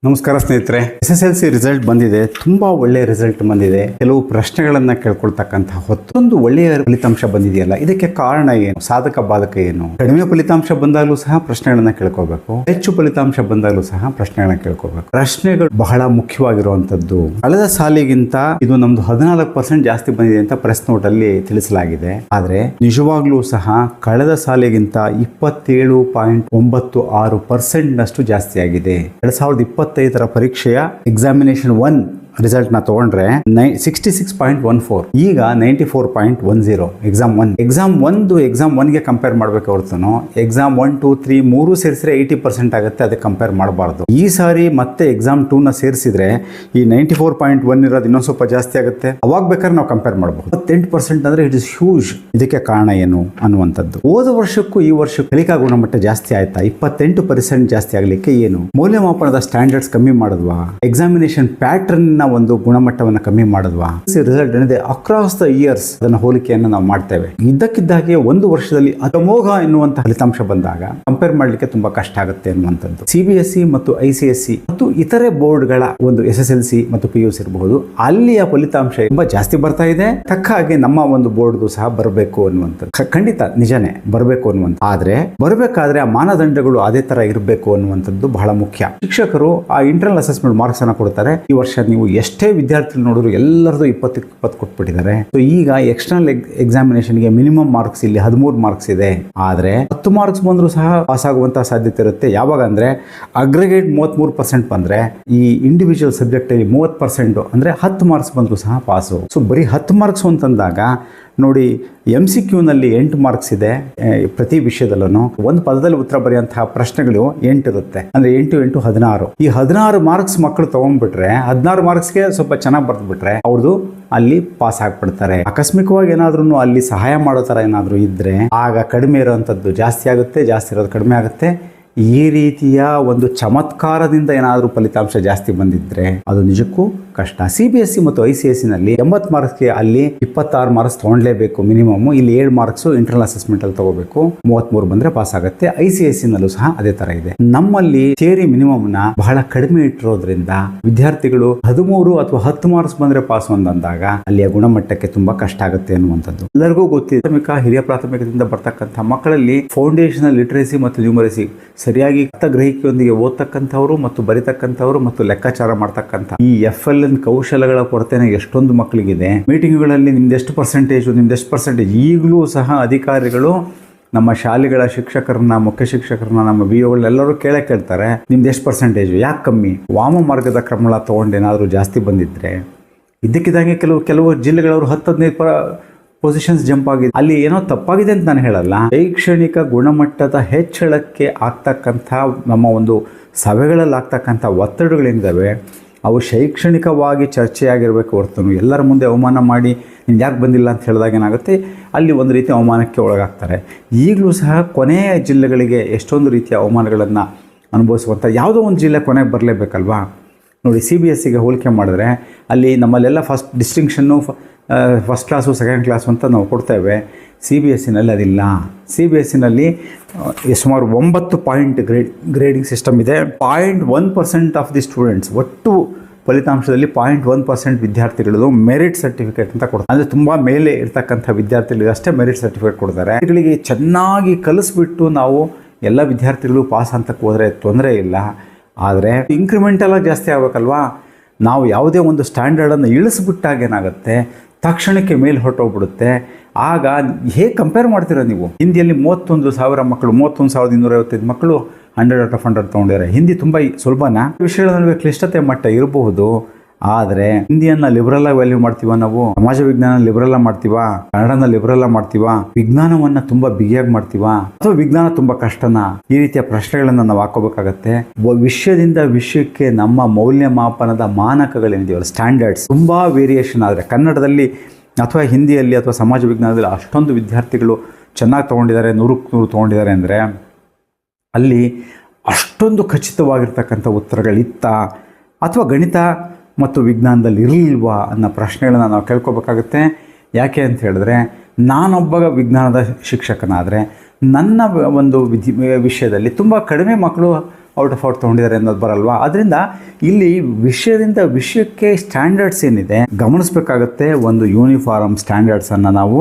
ನಮಸ್ಕಾರ ಸ್ನೇಹಿತರೆ, SSLC result ಬಂದಿದೆ. ತುಂಬಾ ಒಳ್ಳೆಯ ರಿಸಲ್ಟ್ ಬಂದಿದೆ. ಕೆಲವು ಪ್ರಶ್ನೆಗಳನ್ನ ಕೇಳ್ಕೊಳ್ತಕ್ಕಂಥ ಹೊತ್ತೊಂದು ಒಳ್ಳೆಯ ಫಲಿತಾಂಶ ಬಂದಿದೆಯಲ್ಲ, ಇದಕ್ಕೆ ಕಾರಣ ಏನು, ಸಾಧಕ ಬಾಧಕ ಏನು? ಕಡಿಮೆ ಫಲಿತಾಂಶ ಬಂದಾಗಲೂ ಸಹ ಪ್ರಶ್ನೆಗಳನ್ನ ಕೇಳ್ಕೋಬೇಕು, ಹೆಚ್ಚು ಫಲಿತಾಂಶ ಬಂದಾಗಲೂ ಸಹ ಪ್ರಶ್ನೆಗಳನ್ನ ಕೇಳ್ಕೋಬೇಕು. ಪ್ರಶ್ನೆಗಳು ಬಹಳ ಮುಖ್ಯವಾಗಿರುವಂತದ್ದು. ಕಳೆದ ಸಾಲಿಗಿಂತ ಇದು ನಮ್ದು 14% ಜಾಸ್ತಿ ಬಂದಿದೆ ಅಂತ ಪ್ರೆಸ್ ನೋಟ್ ಅಲ್ಲಿ ತಿಳಿಸಲಾಗಿದೆ. ಆದ್ರೆ ನಿಜವಾಗ್ಲೂ ಸಹ ಕಳೆದ ಸಾಲಿಗಿಂತ 27.96% ನಷ್ಟು ಜಾಸ್ತಿ ಆಗಿದೆ. 2025 ಪರೀಕ್ಷೆಯ ಎಕ್ಸಾಮಿನೇಷನ್ 1 ರಿಸಲ್ಟ್ ನ ತಗೊಂಡ್ರೆ 66.14, ಈಗ 94.10. ಎಕ್ಸಾಮ್ 1 ಗೆ ಕಂಪೇರ್ ಮಾಡ್ಬೇಕು ಹೊರತು ಎಕ್ಸಾಮ್ 1, 2, 3 ಮೂರು ಸೇರಿಸಿದ್ರೆ 80% ಆಗುತ್ತೆ. ಅದಕ್ಕೆ ಕಂಪೇರ್ ಮಾಡಬಾರ್ದು. ಈ ಸಾರಿ ಮತ್ತೆ ಎಕ್ಸಾಮ್ 2 ನ ಸೇರಿಸಿದ್ರೆ ಈ 94.1 ಇರೋದು ಇನ್ನೊಂದು ಸ್ವಲ್ಪ ಜಾಸ್ತಿ ಆಗುತ್ತೆ. ಅವಾಗ ಬೇಕಾದ್ರೆ ನಾವು ಕಂಪೇರ್ ಮಾಡಬಹುದು. 28% ಅಂದ್ರೆ ಇಟ್ ಇಸ್ ಹ್ಯೂಜ್. ಇದಕ್ಕೆ ಕಾರಣ ಏನು ಅನ್ನುವಂಥದ್ದು. ಹೋದ ವರ್ಷಕ್ಕೂ ಈ ವರ್ಷಕ್ಕೂ ಕಲಿಕಾ ಗುಣಮಟ್ಟ ಜಾಸ್ತಿ ಆಯ್ತಾ? 28% ಜಾಸ್ತಿ ಆಗ್ಲಿಕ್ಕೆ ಏನು? ಮೌಲ್ಯಮಾಪನದ ಸ್ಟ್ಯಾಂಡರ್ಡ್ಸ್ ಕಮ್ಮಿ ಮಾಡಿದ್ವಾ? ಎಕ್ಸಾಮಿನೇಷನ್ ಪ್ಯಾಟರ್ನ್ ಒಂದು ಗುಣಮಟ್ಟವನ್ನು ಕಮ್ಮಿ ಮಾಡಿದ್ವಾ? ರಿಸಲ್ಟ್ ಏನಿದೆ ಅಕ್ರಾಸ್ ದ ಇಯರ್ಸ್ ಅದನ್ನ ಹೋಲಿಕೆಯನ್ನು ನಾವು ಮಾಡ್ತೇವೆ. ಇದ್ದಕ್ಕಿದ್ದಾಗೆ ಒಂದು ವರ್ಷದಲ್ಲಿ ಅಮೋಘ ಎನ್ನುವಂತ ಫಲಿತಾಂಶ ಬಂದಾಗ ಕಂಪೇರ್ ಮಾಡ್ಲಿಕ್ಕೆ ತುಂಬಾ ಕಷ್ಟ ಆಗುತ್ತೆ ಅನ್ನುವಂಥದ್ದು. CBSE ಮತ್ತು ICSE ಮತ್ತು ಇತರೆ ಬೋರ್ಡ್ಗಳ ಒಂದು SSLC ಮತ್ತು PUC ಇರಬಹುದು, ಅಲ್ಲಿಯ ಫಲಿತಾಂಶ ತುಂಬಾ ಜಾಸ್ತಿ ಬರ್ತಾ ಇದೆ. ತಕ್ಕ ಹಾಗೆ ನಮ್ಮ ಒಂದು ಬೋರ್ಡ್ದು ಸಹ ಬರಬೇಕು ಅನ್ನುವಂಥದ್ದು ಖಂಡಿತ ನಿಜನೇ, ಬರಬೇಕು ಅನ್ನುವಂಥ. ಆದ್ರೆ ಬರಬೇಕಾದ್ರೆ ಆ ಮಾನದಂಡಗಳು ಅದೇ ತರ ಇರಬೇಕು ಅನ್ನುವಂಥದ್ದು ಬಹಳ ಮುಖ್ಯ. ಶಿಕ್ಷಕರು ಆ ಇಂಟರ್ನಲ್ ಅಸೆಸ್ಮೆಂಟ್ ಮಾರ್ಕ್ಸ್ ಅನ್ನ ಕೊಡ್ತಾರೆ. ಈ ವರ್ಷ ನೀವು ಎಷ್ಟೇ ವಿದ್ಯಾರ್ಥಿಗಳು ನೋಡಿದ್ರು ಎಲ್ಲರದು 20 ಕೊಟ್ಬಿಟ್ಟಿದ್ದಾರೆ. ಸೊ ಈಗ ಎಕ್ಸ್ಟರ್ನಲ್ ಎಕ್ಸಾಮಿನೇಷನ್ಗೆ ಮಿನಿಮಮ್ ಮಾರ್ಕ್ಸ್ ಇಲ್ಲಿ 13 ಮಾರ್ಕ್ಸ್ ಇದೆ. ಆದ್ರೆ 10 ಮಾರ್ಕ್ಸ್ ಬಂದರೂ ಸಹ ಪಾಸ್ ಆಗುವಂತಹ ಸಾಧ್ಯತೆ ಇರುತ್ತೆ. ಯಾವಾಗ ಅಂದ್ರೆ ಅಗ್ರಿಗೇಟ್ 33% ಬಂದ್ರೆ, ಈ ಇಂಡಿವಿಜುವಲ್ ಸಬ್ಜೆಕ್ಟ್ ಅಲ್ಲಿ 30% ಅಂದ್ರೆ 10 ಮಾರ್ಕ್ಸ್ ಬಂದರೂ ಸಹ ಪಾಸು. ಸೊ ಬರೀ 10 ಮಾರ್ಕ್ಸ್ ಅಂತಂದಾಗ ನೋಡಿ, MCQ ನಲ್ಲಿ 8 ಮಾರ್ಕ್ಸ್ ಇದೆ. ಪ್ರತಿ ವಿಷಯದಲ್ಲೂ ಒಂದು ಪದದಲ್ಲಿ ಉತ್ತರ ಬರೆಯುವಂತಹ ಪ್ರಶ್ನೆಗಳು 8 ಇರುತ್ತೆ. ಅಂದ್ರೆ 8 × 8 16. ಈ 16 ಮಾರ್ಕ್ಸ್ ಮಕ್ಕಳು ತಗೊಂಡ್ಬಿಟ್ರೆ 16 ಮಾರ್ಕ್ಸ್ಗೆ ಸ್ವಲ್ಪ ಚೆನ್ನಾಗಿ ಬರ್ದು ಬಿಟ್ರೆ ಅವ್ರದ್ದು ಅಲ್ಲಿ ಪಾಸ್ ಆಗ್ಬಿಡ್ತಾರೆ. ಆಕಸ್ಮಿಕವಾಗಿ ಏನಾದ್ರೂ ಅಲ್ಲಿ ಸಹಾಯ ಮಾಡೋ ತರ ಏನಾದ್ರೂ ಇದ್ರೆ ಆಗ ಕಡಿಮೆ ಇರುವಂತದ್ದು ಜಾಸ್ತಿ ಆಗುತ್ತೆ, ಜಾಸ್ತಿ ಇರೋದು ಕಡಿಮೆ ಆಗುತ್ತೆ. ಈ ರೀತಿಯ ಒಂದು ಚಮತ್ಕಾರದಿಂದ ಏನಾದರೂ ಫಲಿತಾಂಶ ಜಾಸ್ತಿ ಬಂದಿದ್ರೆ ಅದು ನಿಜಕ್ಕೂ ಕಷ್ಟ. CBSE ಮತ್ತು ICSE ನಲ್ಲಿ 80 ಮಾರ್ಕ್ಸ್ಗೆ ಅಲ್ಲಿ 26 ಮಾರ್ಕ್ಸ್ ತಗೊಂಡ್ಲೇಬೇಕು ಮಿನಿಮಮ್. ಇಲ್ಲಿ 7 ಮಾರ್ಕ್ಸ್ ಇಂಟರ್ನಲ್ ಅಸೆಸ್ಮೆಂಟ್ ಅಲ್ಲಿ ತಗೋಬೇಕು. 33 ಬಂದ್ರೆ ಪಾಸ್ ಆಗುತ್ತೆ. ICSE ನಲ್ಲೂ ಸಹ ಅದೇ ತರ ಇದೆ. ನಮ್ಮಲ್ಲಿ ಥಿಯರಿ ಮಿನಿಮಮ್ ನ ಬಹಳ ಕಡಿಮೆ ಇಟ್ಟಿರೋದ್ರಿಂದ ವಿದ್ಯಾರ್ಥಿಗಳು 13 ಅಥವಾ 10 ಮಾರ್ಕ್ಸ್ ಬಂದ್ರೆ ಪಾಸ್ ಅಂದಾಗ ಅಲ್ಲಿಯ ಗುಣಮಟ್ಟಕ್ಕೆ ತುಂಬಾ ಕಷ್ಟ ಆಗುತ್ತೆ ಅನ್ನುವಂಥದ್ದು ಎಲ್ಲರಿಗೂ ಗೊತ್ತಿದೆ. ಪ್ರಾಥಮಿಕ ಹಿರಿಯ ಪ್ರಾಥಮಿಕದಿಂದ ಬರ್ತಕ್ಕಂಥ ಮಕ್ಕಳಲ್ಲಿ ಫೌಂಡೇಶನಲ್ ಲಿಟರೇಸಿ ಮತ್ತು ನ್ಯೂಮರಸಿ ಸರಿಯಾಗಿ ಗ್ರಹಿಕೆಯೊಂದಿಗೆ ಓದ್ತಕ್ಕಂಥವ್ರು ಮತ್ತು ಬರಿತಕ್ಕಂಥವ್ರು ಮತ್ತು ಲೆಕ್ಕಾಚಾರ ಮಾಡ್ತಕ್ಕಂಥ ಈ FLN ಕೌಶಲಗಳ ಕೊರತೆನ ಎಷ್ಟೊಂದು ಮಕ್ಕಳಿಗಿದೆ. ಮೀಟಿಂಗ್ಗಳಲ್ಲಿ ನಿಮ್ದೆಷ್ಟು ಪರ್ಸೆಂಟೇಜ್ ಈಗಲೂ ಸಹ ಅಧಿಕಾರಿಗಳು ನಮ್ಮ ಶಾಲೆಗಳ ಶಿಕ್ಷಕರನ್ನ, ಮುಖ್ಯ ಶಿಕ್ಷಕರನ್ನ, ನಮ್ಮ BOಗಳನ್ನೆಲ್ಲರೂ ಕೇಳ್ತಾರೆ, ನಿಮ್ದು ಎಷ್ಟು ಪರ್ಸೆಂಟೇಜು, ಯಾಕೆ ಕಮ್ಮಿ? ವಾಮ ಮಾರ್ಗದ ಕ್ರಮಗಳ ತಗೊಂಡೇನಾದರೂ ಜಾಸ್ತಿ ಬಂದಿದ್ರೆ ಇದ್ದಕ್ಕಿದ್ದಂಗೆ ಕೆಲವು ಜಿಲ್ಲೆಗಳವರು 10-15 ಪೊಸಿಷನ್ಸ್ ಜಂಪ್ ಆಗಿದೆ. ಅಲ್ಲಿ ಏನೋ ತಪ್ಪಾಗಿದೆ ಅಂತ ನಾನು ಹೇಳಲ್ಲ. ಶೈಕ್ಷಣಿಕ ಗುಣಮಟ್ಟದ ಹೆಚ್ಚಳಕ್ಕೆ ಆಗ್ತಕ್ಕಂಥ ನಮ್ಮ ಒಂದು ಸಭೆಗಳಲ್ಲಿ ಆಗ್ತಕ್ಕಂಥ ಒತ್ತಡಗಳೇನಿದ್ದಾವೆ ಅವು ಶೈಕ್ಷಣಿಕವಾಗಿ ಚರ್ಚೆಯಾಗಿರಬೇಕು ಹೊರತು ಎಲ್ಲರ ಮುಂದೆ ಅವಮಾನ ಮಾಡಿ ನಿಮ್ಗೆ ಯಾಕೆ ಬಂದಿಲ್ಲ ಅಂತ ಹೇಳಿದಾಗ ಏನಾಗುತ್ತೆ, ಅಲ್ಲಿ ಒಂದು ರೀತಿಯ ಅವಮಾನಕ್ಕೆ ಒಳಗಾಗ್ತಾರೆ. ಈಗಲೂ ಸಹ ಕೊನೆಯ ಜಿಲ್ಲೆಗಳಿಗೆ ಎಷ್ಟೊಂದು ರೀತಿಯ ಅವಮಾನಗಳನ್ನು ಅನುಭವಿಸುವಂಥ ಯಾವುದೋ ಒಂದು ಜಿಲ್ಲೆ ಕೊನೆಗೆ ಬರಲೇಬೇಕಲ್ವಾ? ನೋಡಿ, CBSEಗೆ ಹೋಲಿಕೆ ಮಾಡಿದ್ರೆ ಅಲ್ಲಿ ನಮ್ಮಲ್ಲೆಲ್ಲ ಫಸ್ಟ್ ಡಿಸ್ಟಿಂಕ್ಷನ್ನು ಫಸ್ಟ್ ಕ್ಲಾಸು, ಸೆಕೆಂಡ್ ಕ್ಲಾಸು ಅಂತ ನಾವು ಕೊಡ್ತೇವೆ. CBSEನಲ್ಲಿ ಅದಿಲ್ಲ. CBSEನಲ್ಲಿ ಸುಮಾರು 9 ಪಾಯಿಂಟ್ ಗ್ರೇಡಿಂಗ್ ಸಿಸ್ಟಮ್ ಇದೆ. 0.1% ಆಫ್ ದಿ ಸ್ಟೂಡೆಂಟ್ಸ್, ಒಟ್ಟು ಫಲಿತಾಂಶದಲ್ಲಿ 0.1% ವಿದ್ಯಾರ್ಥಿಗಳು ಮೆರಿಟ್ ಸರ್ಟಿಫಿಕೇಟ್ ಅಂತ ಕೊಡ್ತಾರೆ. ಅಂದರೆ ತುಂಬ ಮೇಲೆ ಇರ್ತಕ್ಕಂಥ ವಿದ್ಯಾರ್ಥಿಗಳಿಗೆ ಅಷ್ಟೇ ಮೆರಿಟ್ ಸರ್ಟಿಫಿಕೇಟ್ ಕೊಡ್ತಾರೆ. ಇವುಗಳಿಗೆ ಚೆನ್ನಾಗಿ ಕಲಿಸ್ಬಿಟ್ಟು ನಾವು ಎಲ್ಲ ವಿದ್ಯಾರ್ಥಿಗಳು ಪಾಸ್ ಅಂತಕ್ಕೆ ಹೋದರೆ ತೊಂದರೆ ಇಲ್ಲ. ಆದರೆ ಇನ್ಕ್ರಿಮೆಂಟಲ್ ಆಗಿ ಜಾಸ್ತಿ ಆಗಬೇಕಲ್ವಾ? ನಾವು ಯಾವುದೇ ಒಂದು ಸ್ಟ್ಯಾಂಡರ್ಡನ್ನು ಇಳಿಸ್ಬಿಟ್ಟಾಗ ಏನಾಗುತ್ತೆ, ತಕ್ಷಣಕ್ಕೆ ಮೇಲೆ ಹೊರಟೋಗ್ಬಿಡುತ್ತೆ. ಆಗ ಹೇಗೆ ಕಂಪೇರ್ ಮಾಡ್ತೀರಾ ನೀವು? ಹಿಂದಿಯಲ್ಲಿ 31,000 ಮಕ್ಕಳು, 31,255 ಮಕ್ಕಳು 100 ಔಟ್ ಆಫ್ 100 ತೊಗೊಂಡಿದ್ದಾರೆ. ಹಿಂದಿ ತುಂಬ ಸುಲಭನಾ? ವಿಷಯಗಳ ನಡುವೆ ಕ್ಲಿಷ್ಟತೆ ಮಟ್ಟ ಇರಬಹುದು. ಆದರೆ ಹಿಂದಿಯನ್ನ ಲಿಬರಲ್ ಆಗಿ ವ್ಯಾಲ್ಯೂ ಮಾಡ್ತೀವ ನಾವು, ಸಮಾಜ ವಿಜ್ಞಾನ ಲಿಬರಲ್ ಮಾಡ್ತೀವಾ, ಕನ್ನಡನ ಲಿಬರಲ್ ಮಾಡ್ತೀವಾ, ವಿಜ್ಞಾನವನ್ನ ತುಂಬಾ ಬಿಗಿಯಾಗಿ ಮಾಡ್ತೀವಾ, ಅಥವಾ ವಿಜ್ಞಾನ ತುಂಬಾ ಕಷ್ಟನಾ? ಈ ರೀತಿಯ ಪ್ರಶ್ನೆಗಳನ್ನ ನಾವು ಹಾಕೋಬೇಕಾಗತ್ತೆ. ವಿಷಯದಿಂದ ವಿಷಯಕ್ಕೆ ನಮ್ಮ ಮೌಲ್ಯಮಾಪನದ ಮಾನಕಗಳೇನಿದೆಯಲ್ಲ, ಸ್ಟ್ಯಾಂಡರ್ಡ್ಸ್ ತುಂಬಾ ವೇರಿಯೇಷನ್. ಆದರೆ ಕನ್ನಡದಲ್ಲಿ ಅಥವಾ ಹಿಂದಿಯಲ್ಲಿ ಅಥವಾ ಸಮಾಜ ವಿಜ್ಞಾನದಲ್ಲಿ ಅಷ್ಟೊಂದು ವಿದ್ಯಾರ್ಥಿಗಳು ಚೆನ್ನಾಗಿ ತೊಗೊಂಡಿದ್ದಾರೆ, 100ಕ್ಕೆ 100 ತೊಗೊಂಡಿದ್ದಾರೆ ಅಂದರೆ ಅಲ್ಲಿ ಅಷ್ಟೊಂದು ಖಚಿತವಾಗಿರ್ತಕ್ಕಂಥ ಉತ್ತರಗಳಿತ್ತ ಅಥವಾ ಗಣಿತ ಮತ್ತು ವಿಜ್ಞಾನದಲ್ಲಿ ಇರಲಿಲ್ವಾ ಅನ್ನೋ ಪ್ರಶ್ನೆಗಳನ್ನ ನಾವು ಕೇಳ್ಕೊಬೇಕಾಗುತ್ತೆ. ಯಾಕೆ ಅಂತ ಹೇಳಿದ್ರೆ, ನಾನೊಬ್ಬ ವಿಜ್ಞಾನದ ಶಿಕ್ಷಕನಾದರೆ ನನ್ನ ಒಂದು ವಿಷಯದಲ್ಲಿ ತುಂಬ ಕಡಿಮೆ ಮಕ್ಕಳು ಔಟ್ ಆಫ್ ಔಟ್ ತೊಗೊಂಡಿದ್ದಾರೆ ಅನ್ನೋದು ಬರಲ್ವಾ. ಅದರಿಂದ ಇಲ್ಲಿ ವಿಷಯದಿಂದ ವಿಷಯಕ್ಕೆ ಸ್ಟ್ಯಾಂಡರ್ಡ್ಸ್ ಏನಿದೆ ಗಮನಿಸಬೇಕಾಗತ್ತೆ. ಒಂದು ಯೂನಿಫಾರ್ಮ್ ಸ್ಟ್ಯಾಂಡರ್ಡ್ಸನ್ನು ನಾವು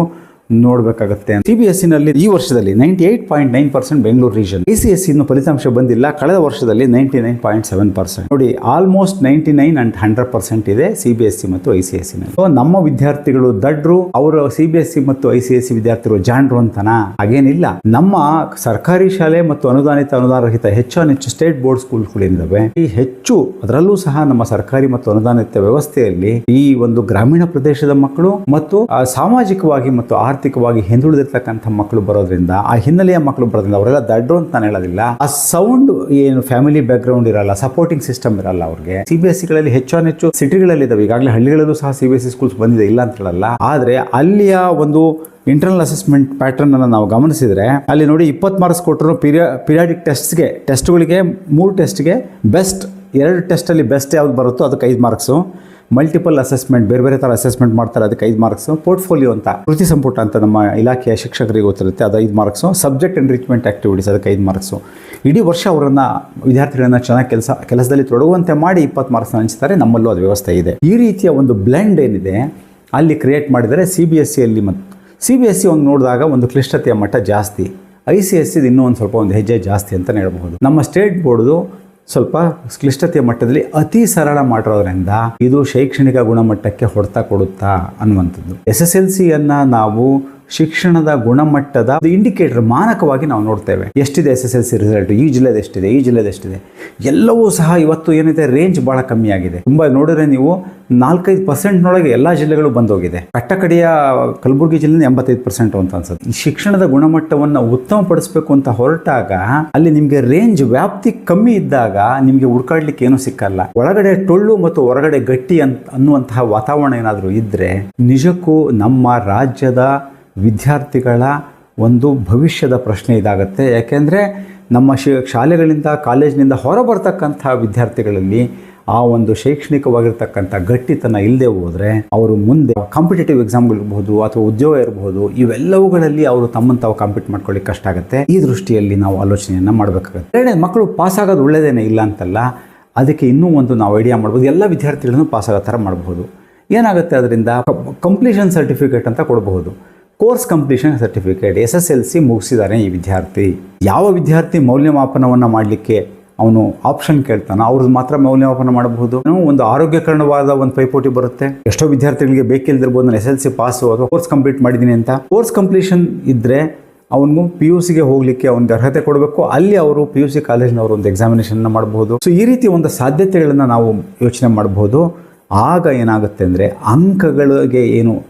ನೋಡಬೇಕಾಗುತ್ತೆ. CBSE ನಲ್ಲಿ ಈ ವರ್ಷದಲ್ಲಿ 98.9% ಬೆಂಗಳೂರು ರೀಜನ್. ICSE ಇನ್ನು ಫಲಿತಾಂಶ ಬಂದಿಲ್ಲ. ಕಳೆದ ವರ್ಷದಲ್ಲಿ 99.7%. ನೋಡಿ, ಆಲ್ಮೋಸ್ಟ್ 99 and 100% ಇದೆ CBSE ಮತ್ತು ICSE ನಲ್ಲಿ. ಸೊ ನಮ್ಮ ವಿದ್ಯಾರ್ಥಿಗಳು ದಡ್ರು, ಅವರು CBSE ಮತ್ತು ICSE ವಿದ್ಯಾರ್ಥಿಗಳು ಜಾಣರು ಅಂತನಾ? ಹಾಗೇನಿಲ್ಲ. ನಮ್ಮ ಸರ್ಕಾರಿ ಶಾಲೆ ಮತ್ತು ಅನುದಾನ ರಹಿತ ಹೆಚ್ಚು ಸ್ಟೇಟ್ ಬೋರ್ಡ್ ಸ್ಕೂಲ್ಗಳೇನಿದಾವೆ, ಈ ಹೆಚ್ಚು ಅದರಲ್ಲೂ ಸಹ ನಮ್ಮ ಸರ್ಕಾರಿ ಮತ್ತು ಅನುದಾನಿತ ವ್ಯವಸ್ಥೆಯಲ್ಲಿ ಈ ಒಂದು ಗ್ರಾಮೀಣ ಪ್ರದೇಶದ ಮಕ್ಕಳು ಮತ್ತು ಸಾಮಾಜಿಕವಾಗಿ ಮತ್ತು ಆರ್ಥಿಕವಾಗಿ ಹಿಂದುಳಿದಿರ್ತಕ್ಕಂಥ ಮಕ್ಕಳು ಬರೋದ್ರಿಂದ, ಆ ಹಿನ್ನೆಲೆಯ ಮಕ್ಕಳು ಬರೋದ್ರಿಂದ ಅವರೆಲ್ಲ ದಡ್ರು ಅಂತ ನಾನು ಹೇಳೋದಿಲ್ಲ. ಆ ಸೌಂಡ್ ಏನು ಫ್ಯಾಮಿಲಿ ಬ್ಯಾಕ್ ಗ್ರೌಂಡ್ ಇರಲ್ಲ, ಸಪೋರ್ಟಿಂಗ್ ಸಿಸ್ಟಮ್ ಇರಲ್ಲ ಅವ್ರಿಗೆ. CBSE ಹೆಚ್ಚು ಸಿಟಿಗಳಲ್ಲಿ ಇದಾವೆ. ಈಗಾಗಲೇ ಹಳ್ಳಿಗಳಲ್ಲೂ ಸಹ CBSE ಸ್ಕೂಲ್ಸ್ ಬಂದಿದೆ, ಇಲ್ಲ ಅಂತ ಹೇಳಲ್ಲ. ಆದ್ರೆ ಅಲ್ಲಿಯ ಒಂದು ಇಂಟರ್ನಲ್ ಅಸೆಸ್ಮೆಂಟ್ ಪ್ಯಾಟರ್ನ್ ಅನ್ನು ನಾವು ಗಮನಿಸಿದ್ರೆ ಅಲ್ಲಿ ನೋಡಿ 20 ಮಾರ್ಕ್ಸ್ ಕೊಟ್ಟರು. ಪೀರಿಯಾಡಿಕ್ ಟೆಸ್ಟ್ಗಳಿಗೆ 3 ಟೆಸ್ಟ್ಗೆ ಬೆಸ್ಟ್, 2 ಟೆಸ್ಟಲ್ಲಿ ಬೆಸ್ಟ್ ಯಾವ್ದು ಬರುತ್ತೋ ಅದಕ್ಕೆ 5 ಮಾರ್ಕ್ಸು. ಮಲ್ಟಿಪಲ್ ಅಸೆಸ್ಮೆಂಟ್, ಬೇರೆ ಥರ ಅಸೆಸ್ಮೆಂಟ್ ಮಾಡ್ತಾರೆ, ಅದಕ್ಕೆ 5 ಮಾರ್ಕ್ಸು. ಪೋರ್ಟ್ಫೋಲಿಯೋ ಅಂತ ಕೃತಿ ಸಂಪುಟ ಅಂತ ನಮ್ಮ ಇಲಾಖೆಯ ಶಿಕ್ಷಕರಿಗೆ ಗೊತ್ತಿರುತ್ತೆ, ಅದು 5 ಮಾರ್ಕ್ಸು. ಸಬ್ಜೆಕ್ಟ್ ಎನ್ರಿಚ್ಮೆಂಟ್ ಆಕ್ಟಿವಿಟೀಸ್ ಅದಕ್ಕೆ 5 ಮಾರ್ಕ್ಸು. ಇಡೀ ವರ್ಷ ವಿದ್ಯಾರ್ಥಿಗಳನ್ನ ಚೆನ್ನಾಗಿ ಕೆಲಸದಲ್ಲಿ ತೊಡಗುವಂತೆ ಮಾಡಿ 20 ಮಾರ್ಕ್ಸ್ನ ಹಂಚ್ತಾರೆ. ನಮ್ಮಲ್ಲೂ ಅದು ವ್ಯವಸ್ಥೆ ಇದೆ. ಈ ರೀತಿಯ ಒಂದು ಬ್ಲೆಂಡ್ ಏನಿದೆ ಅಲ್ಲಿ ಕ್ರಿಯೇಟ್ ಮಾಡಿದರೆ CBSEಯಲ್ಲಿ ಮತ್ತು CBSE ಒಂದು ನೋಡಿದಾಗ ಒಂದು ಕ್ಲಿಷ್ಟತೆಯ ಮಟ್ಟ ಜಾಸ್ತಿ, ICSE ಇನ್ನೂ ಒಂದು ಸ್ವಲ್ಪ ಒಂದು ಹೆಜ್ಜೆ ಜಾಸ್ತಿ ಅಂತಲೇ ಹೇಳ್ಬೋದು. ನಮ್ಮ ಸ್ಟೇಟ್ ಬೋರ್ಡ್ದು ಸ್ವಲ್ಪ ಕ್ಲಿಷ್ಟತೆಯ ಮಟ್ಟದಲ್ಲಿ ಅತಿ ಸರಳ ಮಾಡಿರೋದ್ರಿಂದ ಇದು ಶೈಕ್ಷಣಿಕ ಗುಣಮಟ್ಟಕ್ಕೆ ಹೊಡೆತ ಕೊಡುತ್ತಾ ಅನ್ನುವಂಥದ್ದು. SSLCಯನ್ನು ನಾವು ಶಿಕ್ಷಣದ ಗುಣಮಟ್ಟದ ಇಂಡಿಕೇಟರ್, ಮಾನಕವಾಗಿ ನಾವು ನೋಡ್ತೇವೆ. ಎಷ್ಟಿದೆ SSLC ರಿಸಲ್ಟ್, ಈ ಜಿಲ್ಲೆದು ಎಷ್ಟಿದೆ, ಈ ಜಿಲ್ಲೆದು ಎಷ್ಟಿದೆ, ಎಲ್ಲವೂ ಸಹ ಇವತ್ತು ಏನಿದೆ ರೇಂಜ್ ಭಾಳ ಕಮ್ಮಿ ಆಗಿದೆ. ತುಂಬ ನೋಡಿದ್ರೆ ನೀವು 4-5% ಎಲ್ಲ ಜಿಲ್ಲೆಗಳು ಬಂದೋಗಿದೆ. ಕಟ್ಟಕಡೆಯ ಕಲಬುರಗಿ ಜಿಲ್ಲೆ 85% ಅಂತ ಅನ್ಸುತ್ತೆ. ಈ ಶಿಕ್ಷಣದ ಗುಣಮಟ್ಟವನ್ನು ಉತ್ತಮಪಡಿಸಬೇಕು ಅಂತ ಹೊರಟಾಗ ಅಲ್ಲಿ ನಿಮಗೆ ರೇಂಜ್ ವ್ಯಾಪ್ತಿ ಕಮ್ಮಿ ಇದ್ದಾಗ ನಿಮಗೆ ಹುಡ್ಕಾಡ್ಲಿಕ್ಕೆ ಏನೂ ಸಿಕ್ಕಲ್ಲ. ಒಳಗಡೆ ಟೊಳ್ಳು ಮತ್ತು ಹೊರಗಡೆ ಗಟ್ಟಿ ಅನ್ನುವಂತಹ ವಾತಾವರಣ ಏನಾದರೂ ಇದ್ದರೆ ನಿಜಕ್ಕೂ ನಮ್ಮ ರಾಜ್ಯದ ವಿದ್ಯಾರ್ಥಿಗಳ ಒಂದು ಭವಿಷ್ಯದ ಪ್ರಶ್ನೆ ಇದಾಗುತ್ತೆ. ಯಾಕೆಂದರೆ ನಮ್ಮ ಶಾಲೆಗಳಿಂದ ಕಾಲೇಜಿನಿಂದ ಹೊರಬರ್ತಕ್ಕಂಥ ವಿದ್ಯಾರ್ಥಿಗಳಲ್ಲಿ ಆ ಒಂದು ಶೈಕ್ಷಣಿಕವಾಗಿರ್ತಕ್ಕಂಥ ಗಟ್ಟಿತನ ಇಲ್ಲದೆ ಹೋದರೆ ಅವರು ಮುಂದೆ ಕಾಂಪಿಟೇಟಿವ್ ಎಕ್ಸಾಮ್ಗಳಿರ್ಬೋದು ಅಥವಾ ಉದ್ಯೋಗ ಇರಬಹುದು, ಇವೆಲ್ಲವುಗಳಲ್ಲಿ ಅವರು ತಮ್ಮನ್ನು ತಾವು ಕಾಂಪೀಟ್ ಮಾಡ್ಕೊಳ್ಳಿಕ್ಕೆ ಕಷ್ಟ ಆಗುತ್ತೆ. ಈ ದೃಷ್ಟಿಯಲ್ಲಿ ನಾವು ಆಲೋಚನೆಯನ್ನು ಮಾಡಬೇಕಾಗುತ್ತೆ. ಮಕ್ಕಳು ಪಾಸ್ ಆಗೋದು ಒಳ್ಳೆಯದೇನೆ, ಇಲ್ಲ ಅಂತಲ್ಲ. ಅದಕ್ಕೆ ಇನ್ನೂ ಒಂದು ನಾವು ಐಡಿಯಾ ಮಾಡ್ಬೋದು. ಎಲ್ಲ ವಿದ್ಯಾರ್ಥಿಗಳನ್ನು ಪಾಸ್ ಆಗೋ ಥರ ಮಾಡಬಹುದು. ಏನಾಗುತ್ತೆ ಅದರಿಂದ, ಕಂಪ್ಲೀಷನ್ ಸರ್ಟಿಫಿಕೇಟ್ ಅಂತ ಕೊಡಬಹುದು. Course completion certificate. SSLC ಮುಗಿಸಿದಾರೆ ಈ ವಿದ್ಯಾರ್ಥಿ. ಯಾವ ವಿದ್ಯಾರ್ಥಿ ಮೌಲ್ಯಮಾಪನವನ್ನು ಮಾಡಲಿಕ್ಕೆ ಅವನು ಆಪ್ಷನ್ ಕೇಳ್ತಾನೋ ಅವ್ರದ್ದು ಮಾತ್ರ ಮೌಲ್ಯಮಾಪನ ಮಾಡಬಹುದು. ಒಂದು ಆರೋಗ್ಯಕರಣವಾದ ಒಂದು ಪೈಪೋಟಿ ಬರುತ್ತೆ. ಎಷ್ಟೋ ವಿದ್ಯಾರ್ಥಿಗಳಿಗೆ ಬೇಕಿಲ್ದಿರ್ಬೋದು ನಾನು SSLC ಪಾಸು ಅಥವಾ ಕೋರ್ಸ್ ಕಂಪ್ಲೀಟ್ ಮಾಡಿದ್ದೀನಿ ಅಂತ. ಕೋರ್ಸ್ ಕಂಪ್ಲೀಷನ್ ಇದ್ದರೆ ಅವನು PUCಗೆ ಹೋಗಲಿಕ್ಕೆ ಅವನಿಗೆ ಅರ್ಹತೆ ಕೊಡಬೇಕು. ಅಲ್ಲಿ ಅವರು PUC ಕಾಲೇಜಿನವರು ಒಂದು ಎಕ್ಸಾಮಿನೇಷನ್ ಮಾಡಬಹುದು. ಸೊ ಈ ರೀತಿ ಒಂದು ಸಾಧ್ಯತೆಗಳನ್ನು ನಾವು ಯೋಚನೆ ಮಾಡಬಹುದು. ಆಗ ಏನಾಗುತ್ತೆ ಅಂದರೆ ಅಂಕಗಳಿಗೆ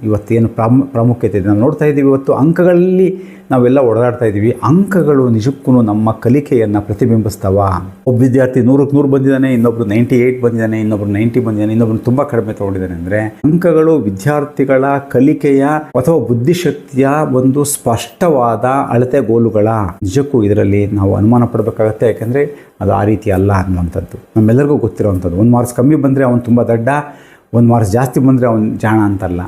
ಇವತ್ತೇನು ಪ್ರಾಮುಖ್ಯತೆ ಇದೆ ನಾವು ನೋಡ್ತಾ ಇದ್ದೀವಿ. ಇವತ್ತು ಅಂಕಗಳಲ್ಲಿ ನಾವೆಲ್ಲ ಓಡಾಡ್ತಾ ಇದ್ದೀವಿ. ಅಂಕಗಳು ನಿಜಕ್ಕೂ ನಮ್ಮ ಕಲಿಕೆಯನ್ನು ಪ್ರತಿಬಿಂಬಿಸ್ತಾವ. ಒಬ್ಬ ವಿದ್ಯಾರ್ಥಿ 100ಕ್ಕೆ 100 ಬಂದಿದ್ದಾನೆ, ಇನ್ನೊಬ್ರು 98 ಬಂದಿದ್ದಾನೆ, ಇನ್ನೊಬ್ರು 90 ಬಂದಿದ್ದಾನೆ, ಇನ್ನೊಬ್ರು ತುಂಬ ಕಡಿಮೆ ತೊಗೊಂಡಿದ್ದಾನೆ ಅಂದರೆ ಅಂಕಗಳು ವಿದ್ಯಾರ್ಥಿಗಳ ಕಲಿಕೆಯ ಅಥವಾ ಬುದ್ಧಿಶಕ್ತಿಯ ಒಂದು ಸ್ಪಷ್ಟವಾದ ಅಳತೆಗೋಲುಗಳ. ನಿಜಕ್ಕೂ ಇದರಲ್ಲಿ ನಾವು ಅನುಮಾನ ಪಡಬೇಕಾಗತ್ತೆ. ಯಾಕೆಂದರೆ ಅದು ಆ ರೀತಿ ಅಲ್ಲ ಅನ್ನುವಂಥದ್ದು ನಮ್ಮೆಲ್ಲರಿಗೂ ಗೊತ್ತಿರೋವಂಥದ್ದು. 1 ಮಾರ್ಕ್ಸ್ ಕಮ್ಮಿ ಬಂದರೆ ಅವನು ತುಂಬ ದಡ್ಡ, 1 ಮಾರ್ಕ್ಸ್ ಜಾಸ್ತಿ ಬಂದರೆ ಅವನು ಜಾಣ ಅಂತಲ್ಲ.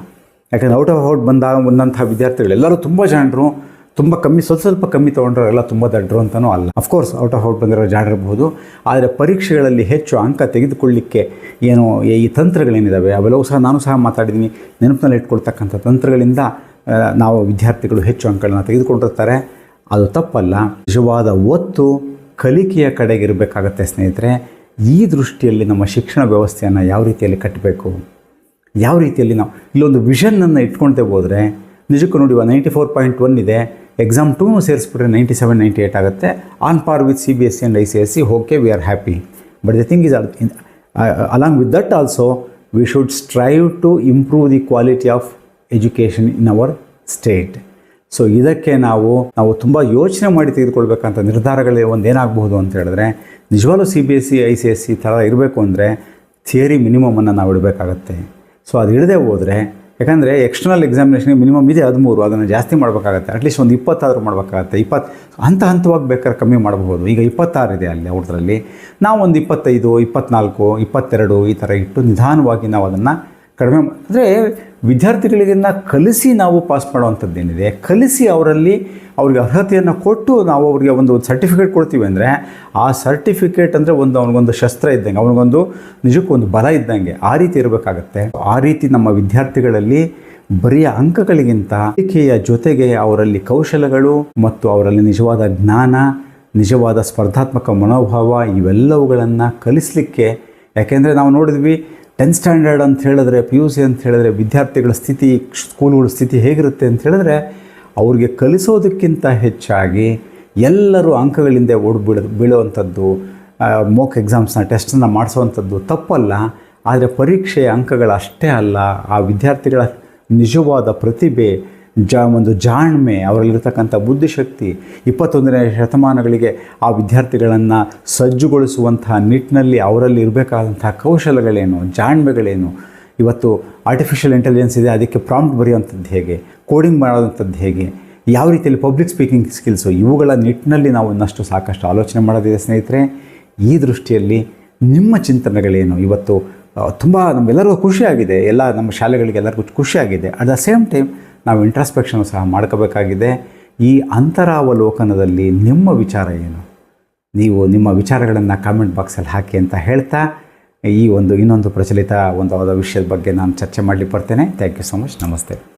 ಯಾಕಂದರೆ ಔಟ್ ಆಫ್ ಔಟ್ ಬಂದಂಥ ವಿದ್ಯಾರ್ಥಿಗಳು ಎಲ್ಲರೂ ತುಂಬ ಜಾಣರು, ತುಂಬ ಕಮ್ಮಿ ಸ್ವಲ್ಪ ಕಮ್ಮಿ ತೊಗೊಂಡ್ರೆಲ್ಲ ತುಂಬ ದಡ್ಡರು ಅಂತಲೂ ಅಲ್ಲ. ಅಫ್ಕೋರ್ಸ್ ಔಟ್ ಆಫ್ ಔಟ್ ಬಂದಿರೋ ಜಾಣಿರ್ಬೋದು. ಆದರೆ ಪರೀಕ್ಷೆಗಳಲ್ಲಿ ಹೆಚ್ಚು ಅಂಕ ತೆಗೆದುಕೊಳ್ಳಿಕ್ಕೆ ಈ ತಂತ್ರಗಳೇನಿದ್ದಾವೆ ಅವೆಲ್ಲವೂ ಸಹ ನಾನು ಸಹ ಮಾತಾಡಿದ್ದೀನಿ. ನೆನಪಿನಲ್ಲಿ ಇಟ್ಕೊಳ್ತಕ್ಕಂಥ ತಂತ್ರಗಳಿಂದ ನಾವು ವಿದ್ಯಾರ್ಥಿಗಳು ಹೆಚ್ಚು ಅಂಕಗಳನ್ನು ತೆಗೆದುಕೊಂಡಿರ್ತಾರೆ. ಅದು ತಪ್ಪಲ್ಲ. ನಿಜವಾದ ಒತ್ತು ಕಲಿಕೆಯ ಕಡೆಗೆ ಇರಬೇಕಾಗತ್ತೆ ಸ್ನೇಹಿತರೆ. ಈ ದೃಷ್ಟಿಯಲ್ಲಿ ನಮ್ಮ ಶಿಕ್ಷಣ ವ್ಯವಸ್ಥೆಯನ್ನು ಯಾವ ರೀತಿಯಲ್ಲಿ ಕಟ್ಟಬೇಕು, ಯಾವ ರೀತಿಯಲ್ಲಿ ನಾವು ಇಲ್ಲೊಂದು ವಿಷನ್ನನ್ನು ಇಟ್ಕೊಳ್ತೇ ಹೋದರೆ ನಿಜಕ್ಕೂ ನೋಡಿ 94.1 ಇದೆ. ಎಕ್ಸಾಮ್ 2 ಸೇರಿಸ್ಬಿಟ್ರೆ 97-98 ಆಗುತ್ತೆ. On par with CBSE and ICSE. Okay, we are happy. But the thing is along with that also we should strive to improve the quality of education in our state. So ಇದಕ್ಕೆ ನಾವು ತುಂಬ ಯೋಚನೆ ಮಾಡಿ ತೆಗೆದುಕೊಳ್ಬೇಕಂತ ನಿರ್ಧಾರಗಳು ಒಂದೇನಾಗಬಹುದು ಅಂತ ಹೇಳಿದ್ರೆ, ನಿಜವಾಗ್ಲೂ CBSE ICSE ಥರ ಇರಬೇಕು ಅಂದರೆ ಥಿಯರಿ ಮಿನಿಮಮನ್ನು ನಾವು ಇಡಬೇಕಾಗತ್ತೆ. ಸೊ ಅದು ಇಡದೆ ಹೋದರೆ, ಯಾಕಂದರೆ ಎಕ್ಸ್ಟರ್ನಲ್ ಎಕ್ಸಾಮಿನೇಷನ್ಗೆ ಮಿನಿಮಮ್ ಇದೆ 13, ಅದನ್ನು ಜಾಸ್ತಿ ಮಾಡಬೇಕಾಗತ್ತೆ. ಅಟ್ಲೀಸ್ಟ್ ಒಂದು 20 ಆದರೂ ಮಾಡಬೇಕಾಗತ್ತೆ. 20 ಹಂತವಾಗಿ ಬೇಕಾದ್ರೆ ಕಮ್ಮಿ ಮಾಡಬಹುದು. ಈಗ 26 ಇದೆ ಅಲ್ಲಿ ಅವ್ರದ್ರಲ್ಲಿ. ನಾವು ಒಂದು 25, 24, 22 ಈ ಥರ ಇಟ್ಟು ನಿಧಾನವಾಗಿ ನಾವು ಅದನ್ನು ಕಡಿಮೆ ಅಂದರೆ ವಿದ್ಯಾರ್ಥಿಗಳಿಗೆಲ್ಲ ಕಲಿಸಿ ನಾವು ಪಾಸ್ ಮಾಡುವಂಥದ್ದೇನಿದೆ, ಕಲಿಸಿ ಅವ್ರಿಗೆ ಅರ್ಹತೆಯನ್ನು ಕೊಟ್ಟು ನಾವು ಅವರಿಗೆ ಒಂದು ಸರ್ಟಿಫಿಕೇಟ್ ಕೊಡ್ತೀವಿ ಅಂದರೆ ಆ ಸರ್ಟಿಫಿಕೇಟ್ ಅಂದರೆ ಅವನಿಗೊಂದು ಶಸ್ತ್ರ ಇದ್ದಂಗೆ, ಅವನಿಗೊಂದು ನಿಜಕ್ಕೂ ಬಲ ಇದ್ದಂಗೆ, ಆ ರೀತಿ ಇರಬೇಕಾಗತ್ತೆ. ಆ ರೀತಿ ನಮ್ಮ ವಿದ್ಯಾರ್ಥಿಗಳಲ್ಲಿ ಬರಿಯ ಅಂಕಗಳಿಗಿಂತ ಕಲಿಕೆಯ ಜೊತೆಗೆ ಅವರಲ್ಲಿ ಕೌಶಲಗಳು ಮತ್ತು ಅವರಲ್ಲಿ ನಿಜವಾದ ಜ್ಞಾನ, ನಿಜವಾದ ಸ್ಪರ್ಧಾತ್ಮಕ ಮನೋಭಾವ ಇವೆಲ್ಲವುಗಳನ್ನು ಕಲಿಸಲಿಕ್ಕೆ, ಯಾಕೆಂದರೆ ನಾವು ನೋಡಿದ್ವಿ 10th ಸ್ಟ್ಯಾಂಡರ್ಡ್ ಅಂತ ಹೇಳಿದ್ರೆ, PUC ಅಂತ ಹೇಳಿದ್ರೆ ವಿದ್ಯಾರ್ಥಿಗಳ ಸ್ಥಿತಿ, ಸ್ಕೂಲ್ಗಳ ಸ್ಥಿತಿ ಹೇಗಿರುತ್ತೆ ಅಂತ ಹೇಳಿದ್ರೆ ಅವ್ರಿಗೆ ಕಲಿಸೋದಕ್ಕಿಂತ ಹೆಚ್ಚಾಗಿ ಎಲ್ಲರೂ ಅಂಕಗಳಿಂದ ಬೀಳುವಂಥದ್ದು, ಮೋಕ್ ಎಕ್ಸಾಮ್ಸ್ನ ಟೆಸ್ಟನ್ನು ಮಾಡಿಸೋವಂಥದ್ದು ತಪ್ಪಲ್ಲ. ಆದರೆ ಪರೀಕ್ಷೆಯ ಅಂಕಗಳು ಅಷ್ಟೇ ಅಲ್ಲ, ಆ ವಿದ್ಯಾರ್ಥಿಗಳ ನಿಜವಾದ ಪ್ರತಿಭೆ, ಒಂದು ಜಾಣ್ಮೆ, ಅವರಲ್ಲಿರ್ತಕ್ಕಂಥ ಬುದ್ಧಿಶಕ್ತಿ 21ನೇ ಶತಮಾನಗಳಿಗೆ ಆ ವಿದ್ಯಾರ್ಥಿಗಳನ್ನು ಸಜ್ಜುಗೊಳಿಸುವಂತಹ ನಿಟ್ಟಿನಲ್ಲಿ ಅವರಲ್ಲಿ ಇರಬೇಕಾದಂತಹ ಕೌಶಲಗಳೇನು, ಜಾಣ್ಮೆಗಳೇನು. ಇವತ್ತು ಆರ್ಟಿಫಿಷಿಯಲ್ ಇಂಟೆಲಿಜೆನ್ಸ್ ಇದೆ, ಅದಕ್ಕೆ ಪ್ರಾಂಪ್ಟ್ ಬರೆಯುವಂಥದ್ದು ಹೇಗೆ, ಕೋಡಿಂಗ್ ಮಾಡೋವಂಥದ್ದು ಹೇಗೆ, ಯಾವ ರೀತಿಯಲ್ಲಿ ಪಬ್ಲಿಕ್ ಸ್ಪೀಕಿಂಗ್ ಸ್ಕಿಲ್ಸು, ಇವುಗಳ ನಿಟ್ಟಿನಲ್ಲಿ ನಾವು ಇನ್ನಷ್ಟು ಸಾಕಷ್ಟು ಆಲೋಚನೆ ಮಾಡೋದಿದೆ ಸ್ನೇಹಿತರೆ. ಈ ದೃಷ್ಟಿಯಲ್ಲಿ ನಿಮ್ಮ ಚಿಂತನೆಗಳೇನು? ಇವತ್ತು ತುಂಬ ನಮ್ಮೆಲ್ಲರಿಗೂ ಖುಷಿಯಾಗಿದೆ, ಎಲ್ಲ ನಮ್ಮ ಶಾಲೆಗಳಿಗೆ ಎಲ್ಲರಿಗೂ ಖುಷಿಯಾಗಿದೆ. ಅಟ್ ದ ಸೇಮ್ ಟೈಮ್ ನಾವು ಇಂಟ್ರಾಸ್ಪೆಕ್ಷನ್ ಸಹ ಮಾಡ್ಕೋಬೇಕಾಗಿದೆ. ಈ ಅಂತರಾವಲೋಕನದಲ್ಲಿ ನಿಮ್ಮ ವಿಚಾರ ಏನು? ನೀವು ನಿಮ್ಮ ವಿಚಾರಗಳನ್ನು ಕಾಮೆಂಟ್ ಬಾಕ್ಸಲ್ಲಿ ಹಾಕಿ ಅಂತ ಹೇಳ್ತಾ ಇನ್ನೊಂದು ಪ್ರಚಲಿತ ಒಂದು ವಿಷಯದ ಬಗ್ಗೆ ನಾನು ಚರ್ಚೆ ಮಾಡಲಿಕ್ಕೆ ಬರ್ತೇನೆ. Thank you so much. ನಮಸ್ತೆ.